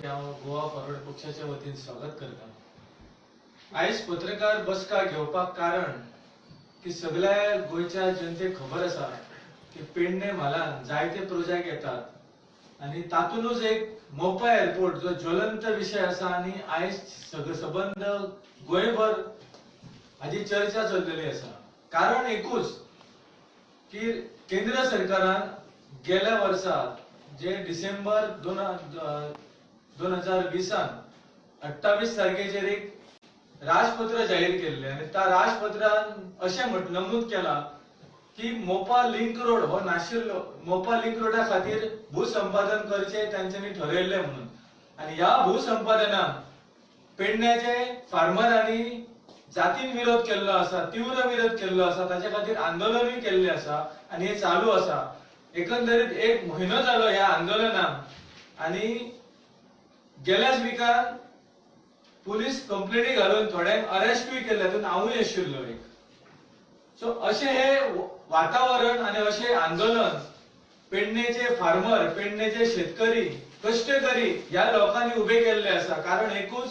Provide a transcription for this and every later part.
Goa forward पक्षाच्या वतीन स्वागत करता। आयज पत्रकार बसका घेवपाक कारण की सगळ्या गोयच्या जनतेक खबर आसा की पेडणे म्हालान जायते प्रोजेक्ट येतात आणि तातूनच एक मोपा एअरपोर्ट जो ज्वलंत विषय आसा आणि आयज सबंद गोयभर हाजी चर्चा चललेली आसा। कारण एकूच की केंद्र सरकारान गेल्या वर्सा जे डिसेंबर 2020 28 तारखेचेर एक राजपत्र जाहीर केले आणि त्या राजपत्रान अशें नमूद केला की मोपा लिंक रोड हो नाशिल्लो, मोपा लिंक रोडा खातीर भूसंपादन करचे तांच्यांनी ठरयल्ले म्हणून। आणि ह्या भूसंपादनाक पेडण्याचे फार्मरांनी जातीन विरोध केल्लो आसा, तीव्र विरोध केल्लो आसा, ताचे खातीर आंदोलनूय केल्ले आसा आणि हे चालू आसा। एकंदरीत एक म्हयनो जालो ह्या आंदोलनाक आणि गेल्याच विकान पुलीस कंप्लेनी घालून थोड्यांक अरेस्टूय केले, तातूंत हांवूय आशिल्लो एक। सो अशें हे वातावरण आणि अशें आंदोलन पेडणेचे फार्मर, पेडणेचे शेतकरी, कष्टकरी ह्या लोकांनी उभे केल्ले आसा। कारण एकूच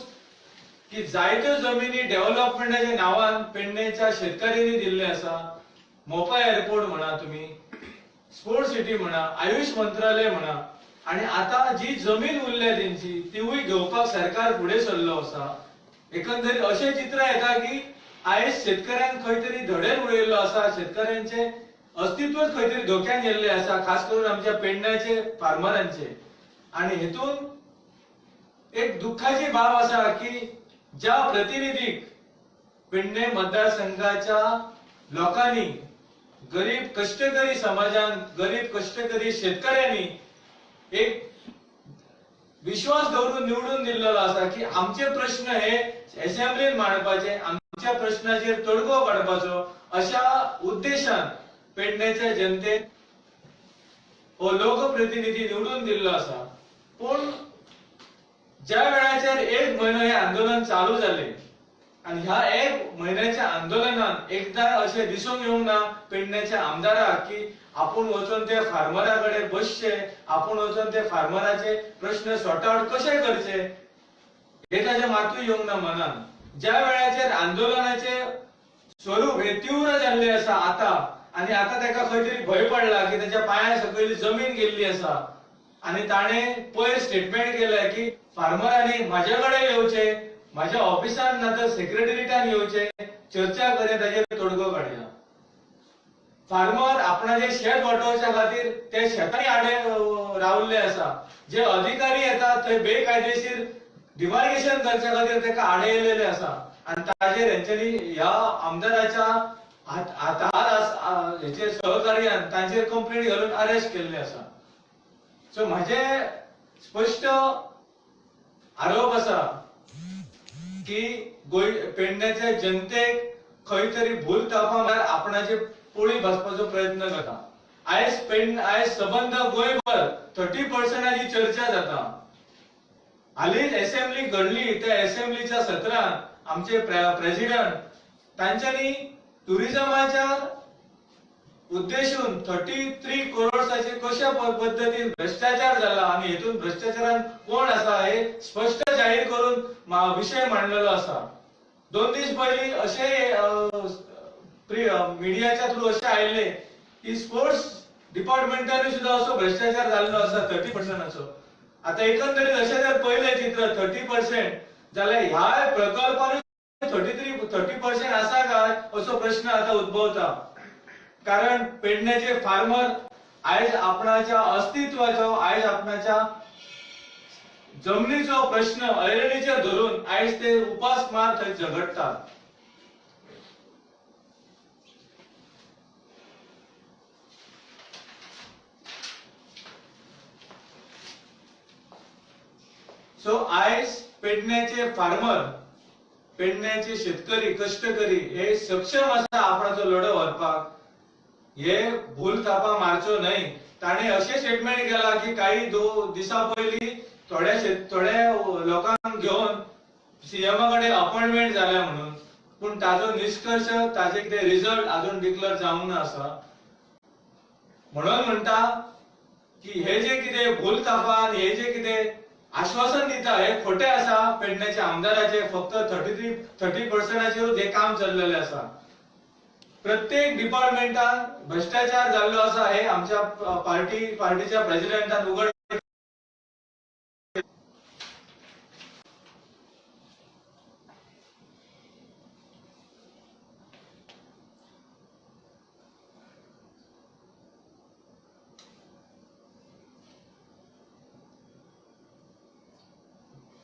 की जायत्यो जमिनी डेव्हलपमेंटाच्या नावान पेडणेच्या शेतकऱ्यांनी दिल्ले आसा। मोपा एअरपोर्ट म्हणा, तुम्ही स्पोर्ट सिटी म्हणा, आयुष मंत्रालय म्हणा, आणि आता जी जमीन उरल्या त्यांची तीवूय घेवपाक सरकार पुढे सरलो आसा। एकंदरीत अशें चित्र येता की आयज शेतकऱ्यांक खंय तरी धडेर उडयल्लो आसा, शेतकऱ्यांचे अस्तित्वच खंय तरी धोक्यान गेल्ले आसा, खास करून आमच्या पेडण्याचे फार्मरांचे। आणि हेतून एक दुःखाची बाब आसा की ज्या प्रतिनिधीक पेडणे मतदारसंघाच्या लोकांनी, गरीब कष्टकरी समाजान, गरीब कष्टकरी शेतकऱ्यांनी एक विश्वास दवरून निवडून दिल्लो आसा की आमचे प्रश्न हे असेंब्लीन मांडपाचे, आमच्या प्रश्नाचेर तोडगो काडपाचो, अशा उद्देशान पेडण्याच्या जनतेन हो लोकप्रतिनिधी निवडून दिल्लो आसा। पण ज्या वेळाचेर एक म्हयनो हे आंदोलन चालू जाले आणि ह्या एक म्हयन्याच्या आंदोलनान एकदा अशें दिसून येवंक ना पेडण्याच्या आमदाराक की आपूण वचून ते फार्मरांकडे बसचे, आपूण वचून ते फार्मराचे प्रश्न सॉर्ट आउट कशे करचे हे ताचे मातूय येवंक ना मनान। ज्या वेळाचेर आंदोलनाचे स्वरूप हे तीव्र जाल्ले आसा आता, आणि आता ताका खंय तरी भंय पडला की ताच्या पांया सकयल जमीन गेल्ली आसा, आणि ताणे पयर स्टेटमेंट केले की फार्मरांनी म्हाजेकडे येवचे, माझ्या ऑफिसान ना तर सेक्रेटरीटान येवचे, चर्चा करून ताचेर तोडगो काडया। फार्मर आपणाचे शेत वाटोवच्या खातीर ते शेतांनी आडे रावल्ले आसा। जे अधिकारी येतात ते बेकायदेशीर डिमार्केशन करच्या खातीर ताका आडे येयलेले आसा, आणि ताचेर हेंच्यांनी ह्या आमदाराच्या हातार हेचे सहकार्यान तांचेर कंप्लेंट घालून अरेस्ट केल्ले आसा। सो म्हाजे स्पष्ट आरोप आसा की पेडण्याच्या जनतेक खंय तरी भूल तापार आपणाचे पोळी भाजपाचो प्रयत्न करता। आयज सबंद गोंयभर 30% चर्चा जाता। हालींच असेंब्ली घडली, त्या असेंब्लीच्या सत्रांत आमचे प्रेसिडेंट तांच्यांनी टुरिझमाच्या उद्देशून 33 करोडचे कशा पद्धतीन भ्रष्टाचार जाला आणि हेतून भ्रष्टाचारान कोण आसा हे स्पष्ट जाहीर करून विषय मांडलेलो आसा। 2 दीस पयलीं अशें मीडियाच्या थ्रू अशें आयिल्ले की स्पोर्ट्स डिपार्टमेंटानूय सुद्धा असो भ्रष्टाचार जाल्लो आसा 30%। आता एकंदरीत अशें जर पयलें चित्र 30% जाल्यार ह्या प्रकल्पानूय 30% आसा काय असो प्रश्न आता उद्भवता। कारण पेडण्याचे फार्मर आयज आपणाच्या अस्तित्वाचो, आयज आपणाच्या जमनीचो प्रश्न अयरणीचेर धरून आयज ते उपासमार थंय झगडटात। सो आयज पेडण्याचे फार्मर, पेडण्याचे शेतकरी, कष्टकरी हे सक्षम आसा आपणाचो लढो व्हरपाक। हे भूल थापा मारचो न्हय। ताणे अशें स्टेटमेंट केला की काही दिसा पयलीं थोड्या लोकांक घेवन सीएमाकडे अपॉइंटमेंट जाल्या म्हणून, पण ताजो निष्कर्ष, ताजे कितें रिझल्ट अजून डिक्लेअर जावंक ना आसा। म्हणून म्हणटा की हे जे कितें भूल थापा, हे जे कितें आश्वासन दिता हे खोटे आसा. पेडण्याच्या आमदाराचे फक्त 30% हे काम चाललेले आसा. प्रत्येक डिपार्टमेंटात भ्रष्टाचार जाल्लो आसा हे आमच्या पार्टीच्या प्रेसिडेंटान उघड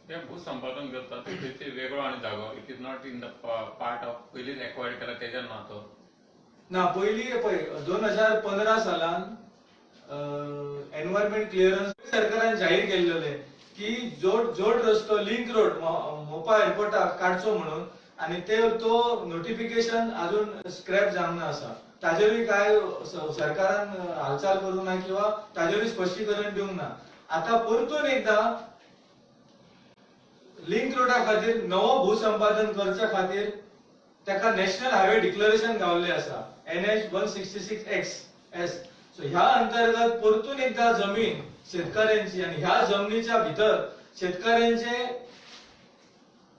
ते भूसंपादन करता ते वेगळो आणि जागो. It is not in the part of पयलीच एक्वायर्ड केला तेजेर ना तो. ना पयली पळय 2015 सालान एनवायरमेंट क्लिअरन्स सरकारान जाहीर केल्लेले की जोड रस्तो लिंक रोड मोपा एअरपोर्टाक काडचो म्हणून. आणि तो नोटिफिकेशन अजून स्क्रॅप जावंक आसा. ताजेरूय काय सरकारान हालचाल करूंक ना किंवा ताजेरूय स्पश्टीकरण दिवंक ना. आता परतून एकदा लिंक रोडा खातीर नवो भूसंपादन करच्या खातीर ताका नॅशनल हायवे डिक्लेरेशन गावल्ले आसा NH 166X. सो ह्या अंतर्गत परतून एकदा जमीन शेतकऱ्यांची आणि ह्या जमनीच्या भितर शेतकऱ्यांचे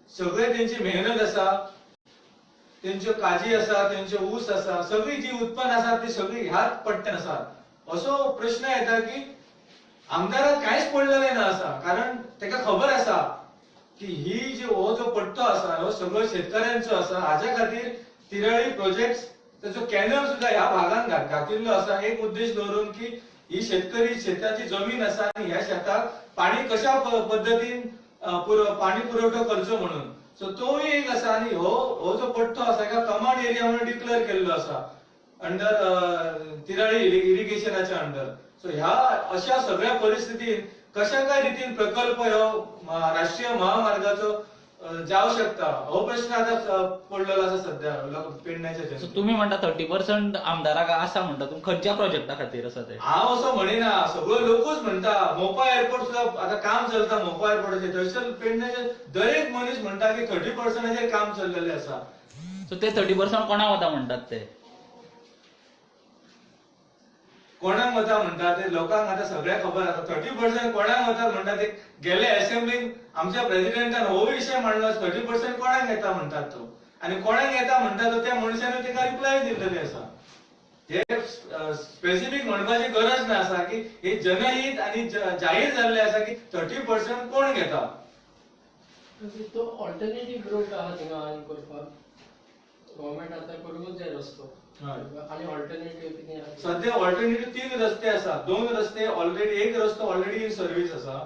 सगळे त्यांची मेहनत आसा, त्यांच्यो काजी आसा, त्यांचे ऊस आसा, सगळी जी उत्पन्न आसा ती सगळी ह्याच पट्ट्यान आसा. असो प्रश्न येता की आमदाराक कांयच पडलेले ना आसा. कारण ताका खबर आसा की ही हो जो पट्टो आसा हो सगळो शेतकऱ्यांचो आसा. हाच्या खातीर तिरळी प्रोजेक्ट त्याचो कॅनल सुद्धा ह्या भागात घातिल्लो आसा. एक उद्देश दवरून की ही शेताची जमीन आसा आणि ह्या शेताक पाणी कशा पद्धतीन पाणी पुरवठो करचो म्हणून. सो तोय एक आसा. आणि हो जो पट्टो आसा का कमांड एरिया म्हणून डिक्लेअर केल्लो आसा अंडर तिराळी इरिगेशनाच्या अंडर. सो ह्या अशा सगळ्या परिस्थितीत कशा काय रितीन प्रकल्प ह्यो राष्ट्रीय महामार्गाचो जाऊ शकता हो प्रश्न आता पडलेलो आसा सध्या पेडण्याच्या. तुम्ही म्हणता 30% आमदाराक आसा म्हणटा. तुम्ही खंयच्या प्रोजेक्टा खातीर आसा ते? हांव असो म्हणिना. सगळो लोकूच म्हणटा. मोपा एअरपोर्ट सुद्धा आता काम चलता मोपा एअरपोर्टाचेर. थंयसर पेडण्याचे दरेक मनीस म्हणटा की 30% काम चललेले आसा. सो ते 30% कोणा वता म्हणटात ते? कोणाक वता म्हणटा ते लोकांक आता सगळ्या खबर आसा. 30% कोणाक वता म्हणटा ते गेले असेंब्लीन आमच्या प्रेसिडेंटान हो विषय मांडलो. 30% कोणाक येता म्हणटात तो. आणि कोणाक येता म्हणटा तो त्या मनशाने ताका रिप्लाय दिल्लेली आसा. हे स्पेसिफिक म्हणपाची गरज ना आसा की हे जनहित आणि जाहीर जाल्ले आसा की 30% कोण घेता. तो ऑल्टरनेटिव्ह रूट आहा थिंगा करपाक गव्हर्नमेंट आता करूंकच जाय रस्तो. आणि ऑल्टरनेटिव्ह कितें आसा? सध्या ऑल्टरनेटिव्ह 3 रस्ते आसा. 2 रस्ते ऑलरेडी, एक रस्तो ऑलरेडी इन सर्व्हिस आसा.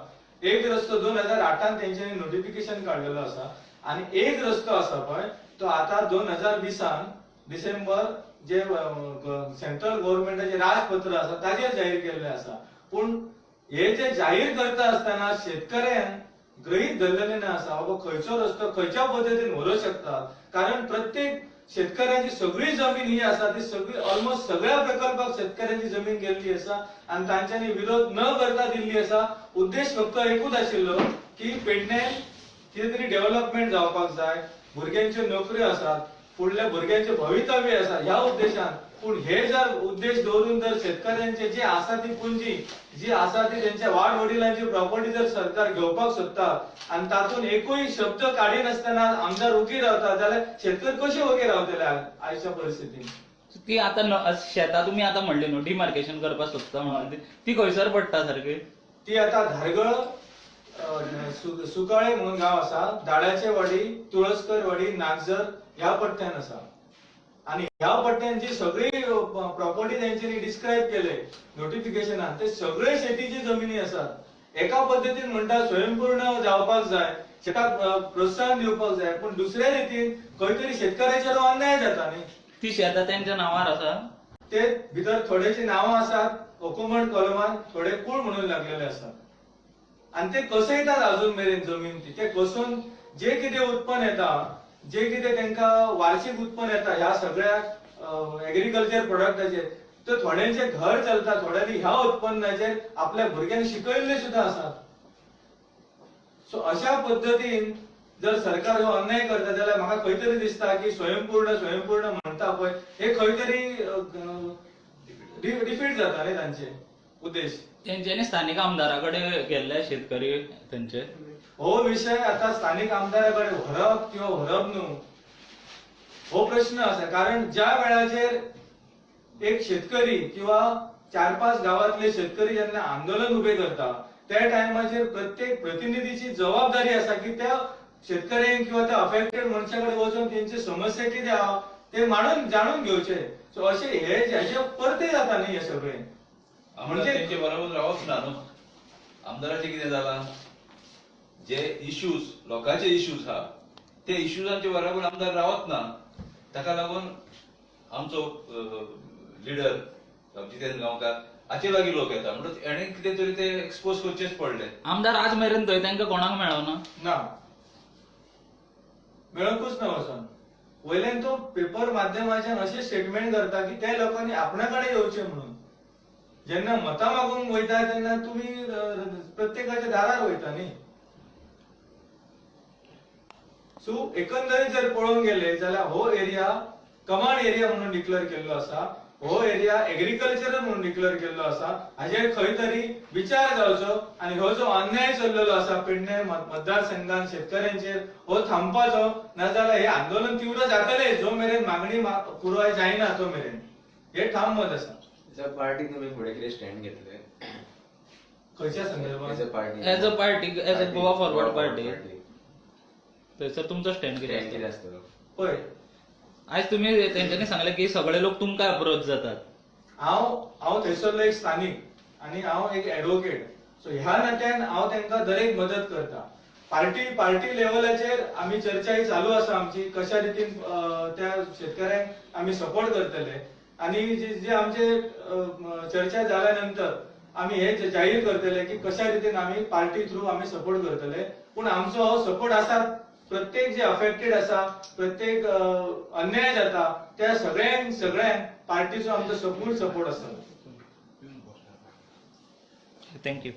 एक रस्तो 2008 तेंच्यांनी नोटिफिकेशन काढलेलो आसा. आणि एक रस्तो आसा पळय तो आता 2020 डिसेंबर जे सेंट्रल गव्हर्नमेंटाचे राजपत्र आसा ताजेर जाहीर केल्ले आसा. पण हे जे जाहीर करता असताना शेतकऱ्यांक गृहीत धरलेले ना आसा बाबा खंयचो रस्तो खंयच्या पद्धतीन व्हरूंक शकता. कारण प्रत्येक शेतकऱ्याची सगळी जमीन ही आसा ती सगळी ऑलमोस्ट सगळ्या प्रकल्पाक शेतकऱ्यांची जमीन गेल्ली आसा आणि तांच्यांनी विरोध न करता दिल्ली आसा. उद्देश फक्त एकूच आशिल्लो की पेडण्यान कितें तरी डेव्हलपमेंट जावपाक जाय, भुरग्यांच्यो नोकऱ्यो आसात, फुडल्या भुरग्यांचे भवितव्य आसा ह्या उद्देशान. पण हे जर उद्देश दवरून जर शेतकऱ्यांचे जे आसा ती पुंजी जी आसा ती त्यांच्या वाड वडिलांची प्रॉपर्टी जर सरकार घेवपाक सोदता आणि तातून एकूय शब्द काढी नासतना आमदार उगी रावता जाल्यार शेतकरी कशे उगे रावतले आयच्या परिस्थितीन? ती आता शेतां तुमी आता म्हणले न्हू डिमार्केशन करपाक सोदता म्हणून ती खंयसर पडटा सारकी? ती आता धारगळ सुकाळे म्हणून गाव आसा. दाळ्याचे वाडी, तुळसकर वाडी, नागझर ह्या पट्ट्यान आसा. आणि ह्या पट्ट्यान जी सगळी प्रॉपर्टी त्यांच्यानी डिस्क्राईब केले नोटिफिकेशनात ते सगळे शेतीची जमिनी आसात. एका पद्धतीन म्हणटा स्वयंपूर्ण जावपाक जाय, शेताक प्रोत्साहन दिवपाक जाय. पण दुसऱ्या रितीन खंय तरी शेतकऱ्याचेर अन्याय जाता न्ही. ती शेतां त्यांच्या नांवार आसा. ते भितर थोडेची नांवां आसात हुकुमत कलमान, थोडे कूळ म्हणून लागलेले आसात. आणि ते कसयतात अजून मेरेन जमीन ती. ते कसून जे कितें उत्पन्न येता, जे कितें तांकां वार्षिक उत्पन्न येता ह्या सगळ्या एग्रीकल्चर प्रोडक्टाचेर तर थोड्यांचे घर चलता, थोड्यांनी ह्या उत्पन्नाचेर आपल्या भुरग्यांक शिकयल्ले सुद्धा आसात. सो अशा पद्धतीन जर सरकार हो अन्याय करता जाल्यार म्हाका खंय तरी दिसता की स्वयंपूर्ण म्हणटा पळय हे खंय तरी डिफीट जाता न्ही तांचे उद्देश. तेंच्यांनी स्थानिक आमदाराकडे गेल्ले शेतकरी थंयचे. हो विषय आता स्थानिक आमदाराकडे व्हरप किंवा व्हरप न्हू हो प्रश्न आसा. कारण ज्या वेळाचेर एक शेतकरी किंवा 4-5 गावातले शेतकरी जेन्ना आंदोलन उभे करता त्या टायमाचेर प्रत्येक प्रतिनिधीची जबाबदारी आसा की त्या शेतकऱ्यांक किंवा त्या अफेक्टेड मनशाकडे वचून त्यांची समस्या कितें आहा ते जाणून घेवचे. सो अशे हेजे परते जाता न्ही हे सगळे. आमदार तेंचे बरोबर रावप ना न्हू. आमदाराचे कितें जाला जे इश्यूज लोकांचे इश्यूज हा ते इश्यूजांचे बरोबर आमदार रावत ना. ताका लागून आमचो लिडर जितेंद्र गांवकार हाचे लागीं लोक येता म्हणून हेणे कितें तरी ते एक्सपोज करचेच पडले. आमदार आज मेरेन थंय तांकां कोणाक मेळोना. ना मेळोंकूच ना वचोन. वयल्यान तो पेपर माध्यमाच्यान अशें स्टेटमेंट करता की त्या लोकांनी आपणाकडे येवचें म्हणून. जेन्ना मतां मागूंक वयता तेन्ना तुम्ही प्रत्येकाच्या दारार वयता न्ही. सो एकंदरीत जर पळोवंक गेले जाल्यार हो एरिया कमांड एरिया म्हणून डिक्लेअर केल्लो आसा. हो एरिया एग्रीकल्चरल म्हणून डिक्लेअर केल्लो आसा. हाजेर खंय तरी विचार जावचो आनी हो जो अन्याय चल्लेलो आसा पेडणे मतदारसंघात शेतकऱ्यांचेर हो थांबपाचो. नाजाल्यार हे आंदोलन तीव्र जातले जो मेरेन मागणी पुराय जायना तो मेरेन. हे ठाम मत आसा. एज अ पार्टी तुम्ही फुडें कितें स्टँड घेतले? खंयच्या संदर्भात? As a party as a Goa forward party थंयसर तुमचो स्टँड कितें स्टँड कितें आसता? आसतलो? पळय आज तुम्ही तेंच्यांनी सांगले की सगळे लोक तुमकां अप्रोच जातात. हांव थंयसरलो एक स्थानिक आनी हांव एक एडवोकेट. सो ह्या नात्यान हांव तांकां दरेक मदत करता. पार्टी लेवलाचेर आमी चर्चा ही चालू आसा आमची कशा रितीन त्या शेतकऱ्यांक आमी सपोर्ट करतले. आनी जे आमचे चर्चा जाल्या नंतर आमी हे जाहीर करतले की कशा रितीन आमी पार्टी थ्रू आमी सपोर्ट करतले. पूण आमचो हो सपोर्ट आसा प्रत्येक जे अफेक्टेड आसा प्रत्येक अन्याय जाता त्या सगळ्यांक पार्टीचो आमचो फूल सपोर्ट आसा. थँक्यू.